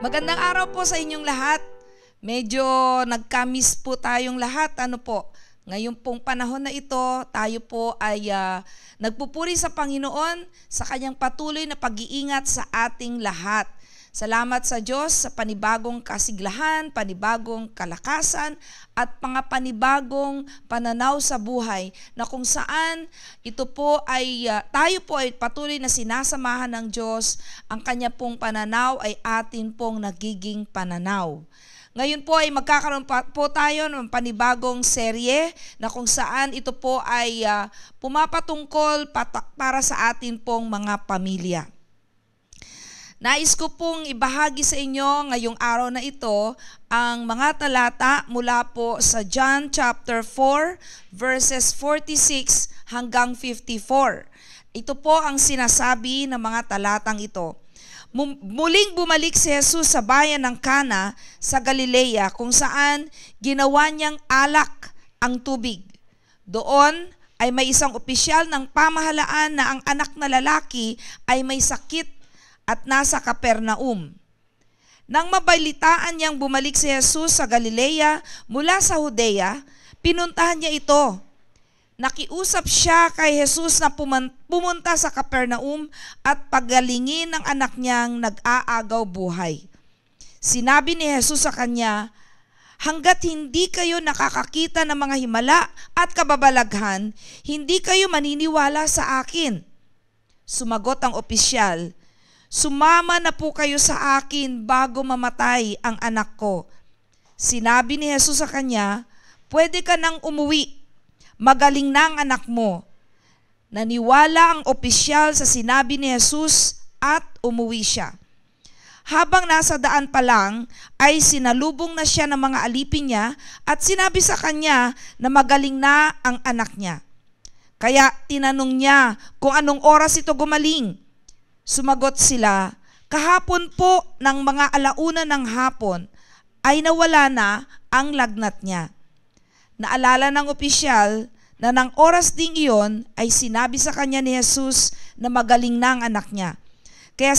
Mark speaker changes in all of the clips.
Speaker 1: Magandang araw po sa inyong lahat. Medyo nagka-miss po tayong lahat. Ano po? Ngayon pong panahon na ito, tayo po ay nagpupuri sa Panginoon sa kanyang patuloy na pag-iingat sa ating lahat. Salamat sa Diyos sa panibagong kasiglahan, panibagong kalakasan, at mga panibagong pananaw sa buhay na kung saan ito po ay tayo po ay patuloy na sinasamahan ng Diyos. Ang kanya pong pananaw ay atin pong nagiging pananaw. Ngayon po ay magkakaroon po tayo ng panibagong serye na kung saan ito po ay pumapatungkol para sa atin pong mga pamilya. Nais ko pong ibahagi sa inyo ngayong araw na ito ang mga talata mula po sa John chapter 4 verses 46 hanggang 54. Ito po ang sinasabi ng mga talatang ito. Muling bumalik si Jesus sa bayan ng Cana sa Galilea kung saan ginawa niyang alak ang tubig. Doon ay may isang opisyal ng pamahalaan na ang anak na lalaki ay may sakit at nasa Capernaum. Nang mabalitaan niyang bumalik si Jesus sa Galilea mula sa Judea, pinuntahan niya ito. Nakiusap siya kay Jesus na pumunta sa Capernaum at pagalingin ang anak niyang nag-aagaw buhay. Sinabi ni Jesus sa kanya, "Hanggat hindi kayo nakakakita ng mga himala at kababalaghan, hindi kayo maniniwala sa akin." Sumagot ang opisyal, "Sumama na po kayo sa akin bago mamatay ang anak ko." Sinabi ni Jesus sa kanya, "Pwede ka nang umuwi. Magaling na ang anak mo." Naniwala ang opisyal sa sinabi ni Jesus at umuwi siya. Habang nasa daan pa lang, ay sinalubong na siya ng mga alipin niya at sinabi sa kanya na magaling na ang anak niya. Kaya tinanong niya kung anong oras ito gumaling. Sumagot sila, "Kahapon po ng mga alauna ng hapon ay nawala na ang lagnat niya." Naalala ng opisyal na ng oras ding iyon ay sinabi sa kanya ni Jesus na magaling na ang anak niya. Kaya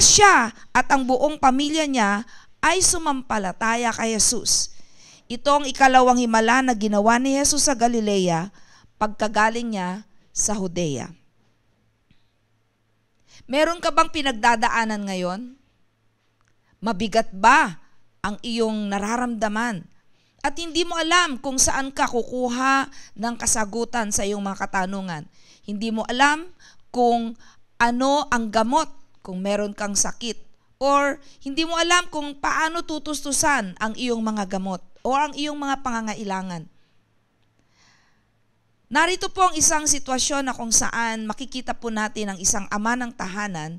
Speaker 1: siya at ang buong pamilya niya ay sumampalataya kay Jesus. Ito ang ikalawang himala na ginawa ni Jesus sa Galilea pagkagaling niya sa Judea. Meron ka bang pinagdadaanan ngayon? Mabigat ba ang iyong nararamdaman? At hindi mo alam kung saan ka kukuha ng kasagutan sa iyong mga katanungan. Hindi mo alam kung ano ang gamot kung meron kang sakit. Or hindi mo alam kung paano tutustusan ang iyong mga gamot o ang iyong mga pangangailangan. Narito po ang isang sitwasyon na kung saan makikita po natin ang isang ama ng tahanan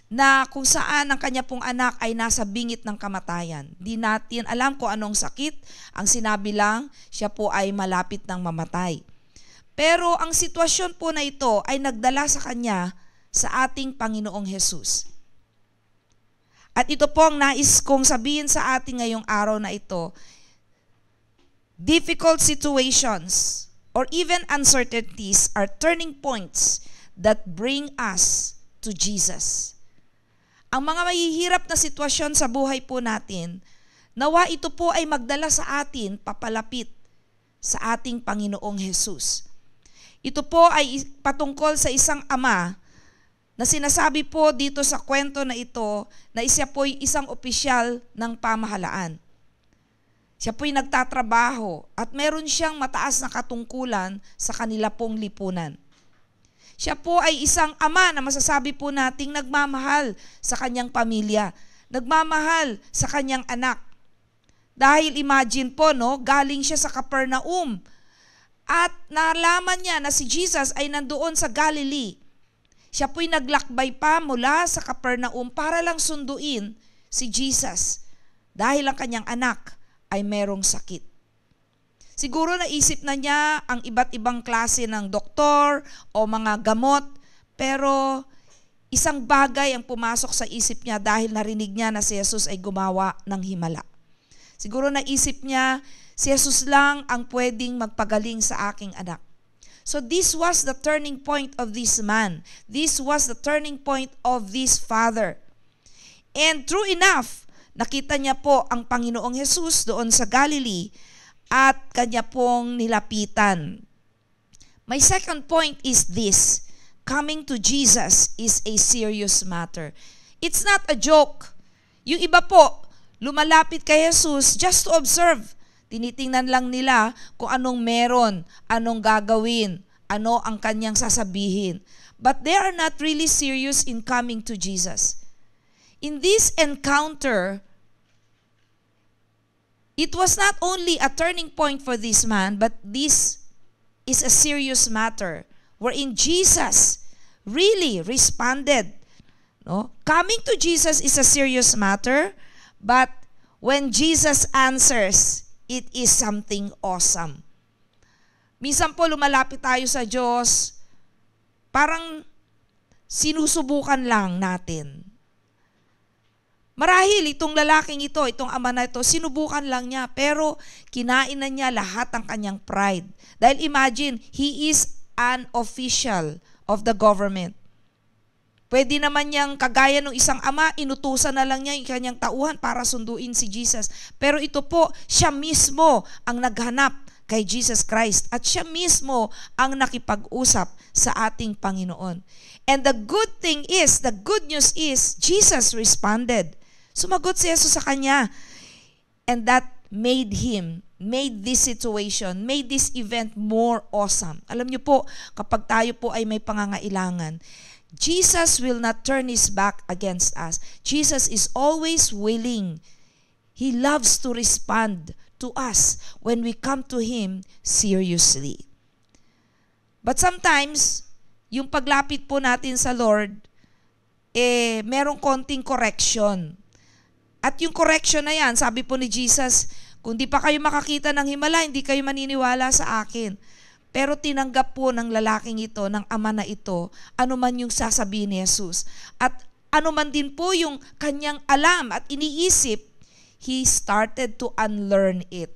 Speaker 1: na kung saan ang kanya pong anak ay nasa bingit ng kamatayan. Di natin alam kung anong sakit. Ang sinabi lang, siya po ay malapit ng mamatay. Pero ang sitwasyon po na ito ay nagdala sa kanya sa ating Panginoong Jesus. At ito po ang nais kong sabihin sa ating ngayong araw na ito. Difficult situations or even uncertainties are turning points that bring us to Jesus. Ang mga mahihirap na sitwasyon sa buhay po natin, nawa ito po ay magdala sa atin papalapit sa ating Panginoong Jesus. Ito po ay patungkol sa isang ama na sinasabi po dito sa kwento na ito na siya po ay isang opisyal ng pamahalaan. Siya po'y nagtatrabaho at meron siyang mataas na katungkulan sa kanila pong lipunan. Siya po ay isang ama na masasabi po nating nagmamahal sa kanyang pamilya, nagmamahal sa kanyang anak. Dahil imagine po, galing siya sa Capernaum at nalaman niya na si Jesus ay nandoon sa Galilee. Siya po'y naglakbay pa mula sa Capernaum para lang sunduin si Jesus dahil ang kanyang anak ay merong sakit. Siguro naisip na niya ang iba't ibang klase ng doktor o mga gamot, pero isang bagay ang pumasok sa isip niya dahil narinig niya na si Jesus ay gumawa ng himala. Siguro naisip niya, si Jesus lang ang pwedeng magpagaling sa aking anak. So this was the turning point of this man. This was the turning point of this father. And true enough, nakita niya po ang Panginoong Jesus doon sa Galilee at kanya pong nilapitan. My second point is this: coming to Jesus is a serious matter. It's not a joke. Yung iba po, lumalapit kay Jesus just to observe. Tinitingnan lang nila kung anong meron, anong gagawin, ano ang kanyang sasabihin. But they are not really serious in coming to Jesus. In this encounter, it was not only a turning point for this man, but this is a serious matter wherein Jesus really responded. No? Coming to Jesus is a serious matter, but when Jesus answers, it is something awesome. Minsan po lumalapit tayo sa Diyos, parang sinusubukan lang natin. Marahil itong lalaking ito, itong ama na ito, sinubukan lang niya, pero kinain na niya lahat ng kanyang pride. Dahil imagine, he is an official of the government. Pwede naman niyang kagaya ng isang ama, inutusan na lang niya yung kanyang tauhan para sunduin si Jesus. Pero ito po, siya mismo ang naghanap kay Jesus Christ at siya mismo ang nakipag-usap sa ating Panginoon. And the good news is, Jesus responded. Sumagot si Jesus sa kanya. And that made this situation, made this event more awesome. Alam niyo po, kapag tayo po ay may pangangailangan, Jesus will not turn His back against us. Jesus is always willing. He loves to respond to us when we come to Him seriously. But sometimes, yung paglapit po natin sa Lord, merong konting correction. At yung correction na yan, sabi po ni Jesus, kung di pa kayo makakita ng himala, hindi kayo maniniwala sa akin. Pero tinanggap po ng lalaking ito, ng ama na ito, ano man yung sasabihin ni Jesus. At ano man din po yung kanyang alam at iniisip, he started to unlearn it.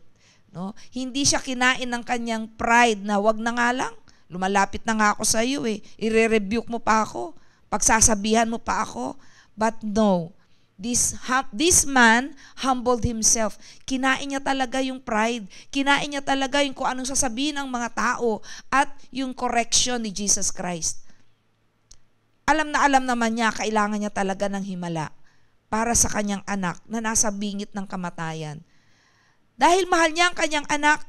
Speaker 1: No? Hindi siya kinain ng kanyang pride na wag na nga lang, lumalapit na nga ako sa iyo i-rebuke mo pa ako, pagsasabihan mo pa ako. But no, this man humbled himself. Kinain niya talaga yung pride. Kinain niya talaga yung kung anong sasabihin ng mga tao at yung correction ni Jesus Christ. Alam naman niya, kailangan niya talaga ng himala para sa kanyang anak na nasa bingit ng kamatayan. Dahil mahal niya ang kanyang anak,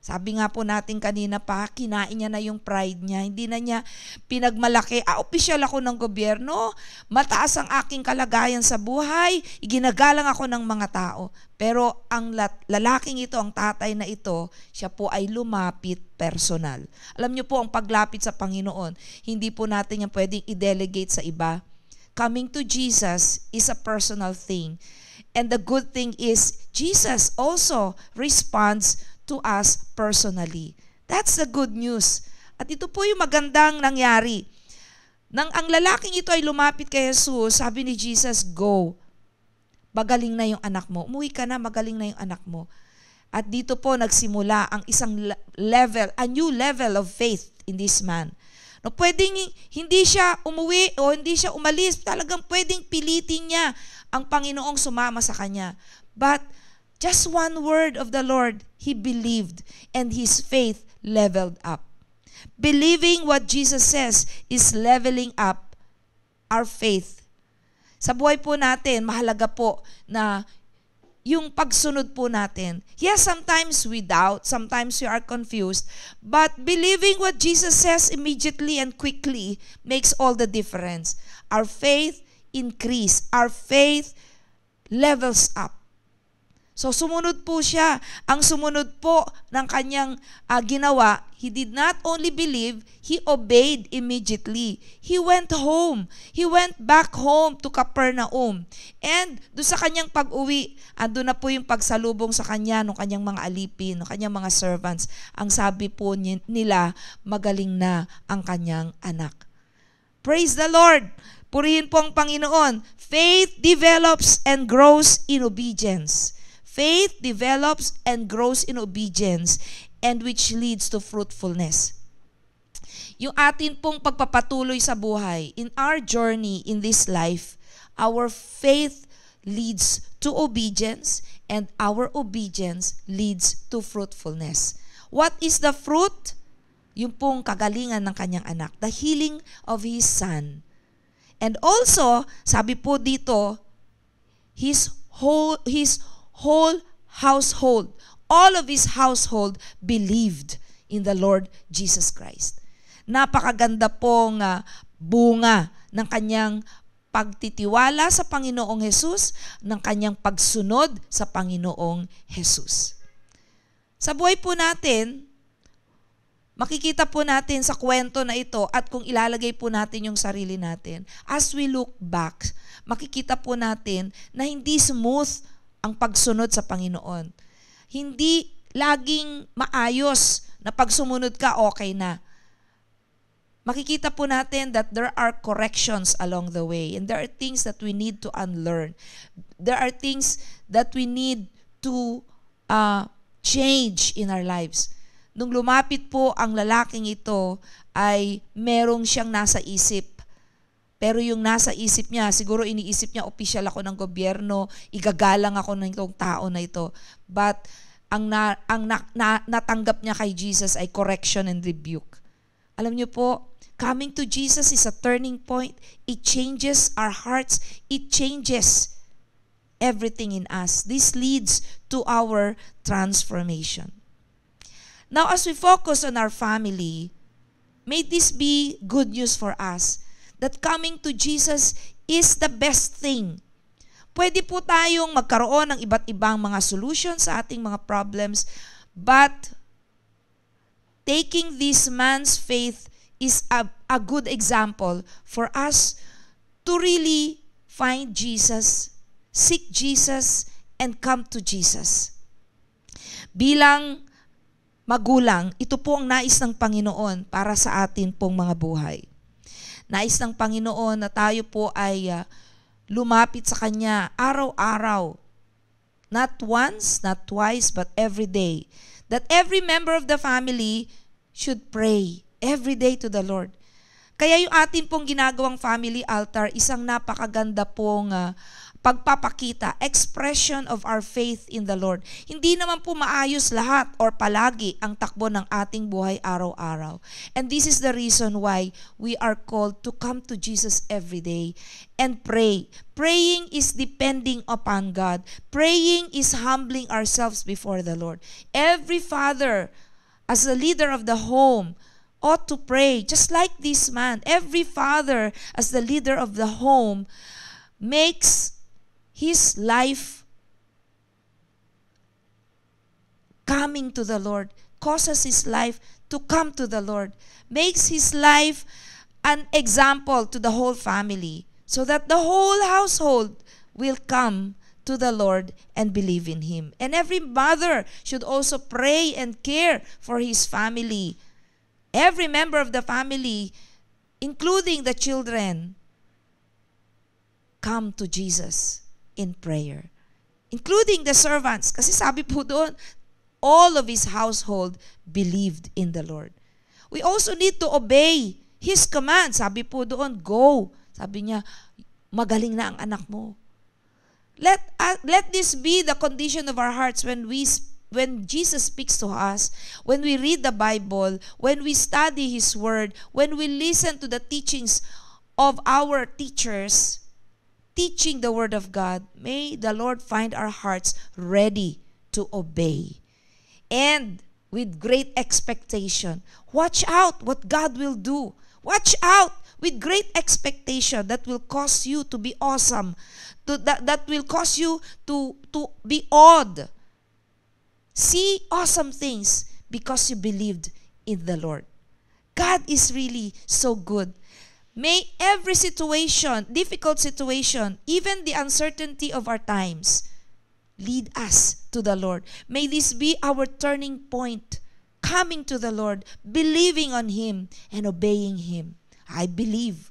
Speaker 1: sabi nga po natin kanina pa, kinain niya na yung pride niya. Hindi na niya pinagmalaki, opisyal ako ng gobyerno, mataas ang aking kalagayan sa buhay, iginagalang ako ng mga tao. Pero ang lalaking ito, ang tatay na ito, siya po ay lumapit personal. Alam niyo po, ang paglapit sa Panginoon, hindi po natin yan pwedeng i-delegate sa iba. Coming to Jesus is a personal thing. And the good thing is, Jesus also responds to us personally. That's the good news. At ito po yung magandang nangyari. Nang ang lalaking ito ay lumapit kay Jesus, sabi ni Jesus, go. Magaling na yung anak mo. Umuwi ka na, magaling na yung anak mo. At dito po nagsimula ang isang level, a new level of faith in this man. No, pwedeng hindi siya umuwi o hindi siya umalis, talagang pwedeng pilitin niya ang Panginoong sumama sa kanya. But just one word of the Lord, he believed and his faith leveled up. Believing what Jesus says is leveling up our faith. Sa buhay po natin, mahalaga po na yung pagsunod po natin. Yes, sometimes we doubt, sometimes we are confused, but believing what Jesus says immediately and quickly makes all the difference. Our faith increase, our faith levels up. So sumunod po siya. Ang sumunod po ng kanyang ginawa, he did not only believe, he obeyed immediately. He went home. He went back home to Capernaum. And doon sa kanyang pag-uwi, andun na po yung pagsalubong sa kanya ng kanyang mga alipin, ng kanyang mga servants. Ang sabi po nila, magaling na ang kanyang anak. Praise the Lord! Purihin po ang Panginoon. Faith develops and grows in obedience. Faith develops and grows in obedience, and which leads to fruitfulness. Yung atin pong pagpapatuloy sa buhay, in our journey in this life, our faith leads to obedience, and our obedience leads to fruitfulness. What is the fruit? Yung pong kagalingan ng kanyang anak, the healing of his son. And also, sabi po dito, his whole household, all of his household believed in the Lord Jesus Christ. Napakaganda pong bunga ng kanyang pagtitiwala sa Panginoong Hesus, ng kanyang pagsunod sa Panginoong Hesus. Sa buhay po natin, makikita po natin sa kwento na ito at kung ilalagay po natin yung sarili natin, as we look back, makikita po natin na hindi smooth ang pagsunod sa Panginoon. Hindi laging maayos na pag sumunod ka, okay na. Makikita po natin that there are corrections along the way and there are things that we need to unlearn. There are things that we need to change in our lives. Nung lumapit po ang lalaking ito ay merong siyang nasa isip. Pero yung nasa isip niya, siguro iniisip niya, opisyal ako ng gobyerno, igagalang ako ng itong tao na ito. But ang natanggap niya kay Jesus ay correction and rebuke. Alam niyo po, coming to Jesus is a turning point. It changes our hearts. It changes everything in us. This leads to our transformation. Now, as we focus on our family, may this be good news for us that coming to Jesus is the best thing. Pwede po tayong magkaroon ng iba't ibang mga solutions sa ating mga problems, but taking this man's faith is a good example for us to really find Jesus, seek Jesus, and come to Jesus. Bilang magulang, ito po ang nais ng Panginoon para sa atin pong mga buhay. Nais ng Panginoon na tayo po ay lumapit sa Kanya araw-araw. Not once, not twice, but every day. That every member of the family should pray every day to the Lord. Kaya yung atin pong ginagawang family altar, isang napakaganda pong pagpapakita, expression of our faith in the Lord. Hindi naman po maayos lahat or palagi ang takbo ng ating buhay araw-araw. And this is the reason why we are called to come to Jesus every day and pray. Praying is depending upon God. Praying is humbling ourselves before the Lord. Every father, as the leader of the home, ought to pray. Just like this man, every father, as the leader of the home, makes his life coming to the Lord, causes his life to come to the Lord, makes his life an example to the whole family, so that the whole household will come to the Lord and believe in Him. And every mother should also pray and care for his family. Every member of the family, including the children, come to Jesus in prayer. Including the servants. Kasi sabi po doon, all of his household believed in the Lord. We also need to obey His command. Sabi po doon, go. Sabi niya, magaling na ang anak mo. Let this be the condition of our hearts when Jesus speaks to us, when we read the Bible, when we study His Word, when we listen to the teachings of our teachers, teaching the Word of God, may the Lord find our hearts ready to obey. And with great expectation, watch out what God will do. Watch out with great expectation that will cause you to be awesome, that will cause you to be awed. See awesome things because you believed in the Lord. God is really so good. May every situation, difficult situation, even the uncertainty of our times, lead us to the Lord. May this be our turning point, coming to the Lord, believing on Him, and obeying Him. I believe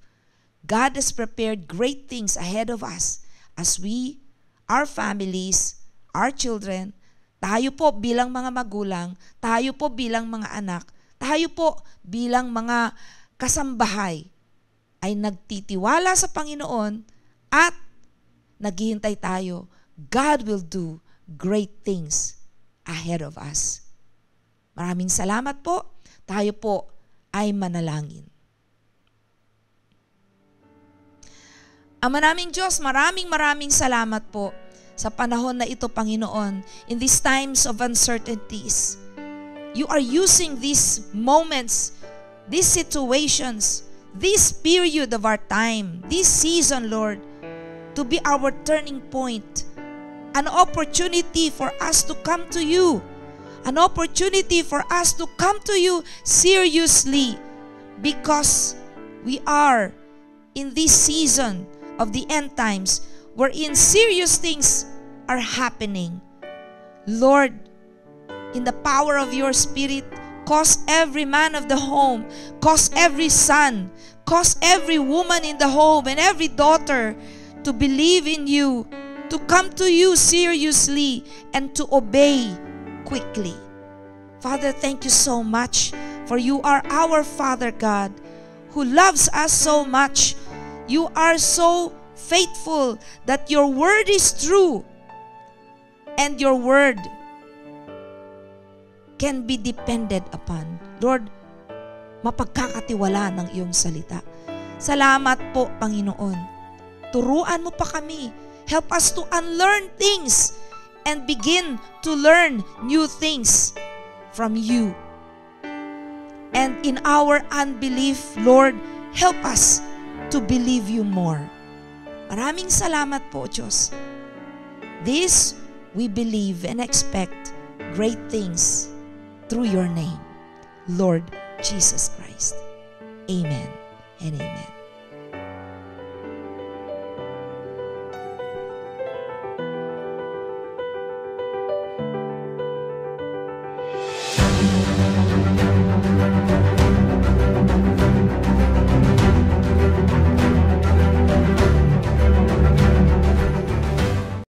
Speaker 1: God has prepared great things ahead of us as we, our families, our children, tayo po bilang mga magulang, tayo po bilang mga anak, tayo po bilang mga kasambahay, ay nagtitiwala sa Panginoon at naghihintay tayo. God will do great things ahead of us. Maraming salamat po. Tayo po ay manalangin. Ama naming Diyos, maraming salamat po sa panahon na ito, Panginoon. In these times of uncertainties, you are using these moments, these situations, this period of our time, this season, Lord, to be our turning point, an opportunity for us to come to you, an opportunity for us to come to you seriously, because we are in this season of the end times wherein serious things are happening. Lord, in the power of your Spirit, cause every man of the home, cause every son, cause every woman in the home and every daughter to believe in you, to come to you seriously, and to obey quickly. Father, thank you so much, for you are our Father God who loves us so much. You are so faithful that your word is true, and your word can be depended upon. Lord, mapagkakatiwala ng iyong salita. Salamat po, Panginoon. Turuan mo pa kami. Help us to unlearn things and begin to learn new things from you. And in our unbelief, Lord, help us to believe you more. Maraming salamat po, Diyos. This we believe and expect great things through your name, Lord Jesus Christ. Amen and amen.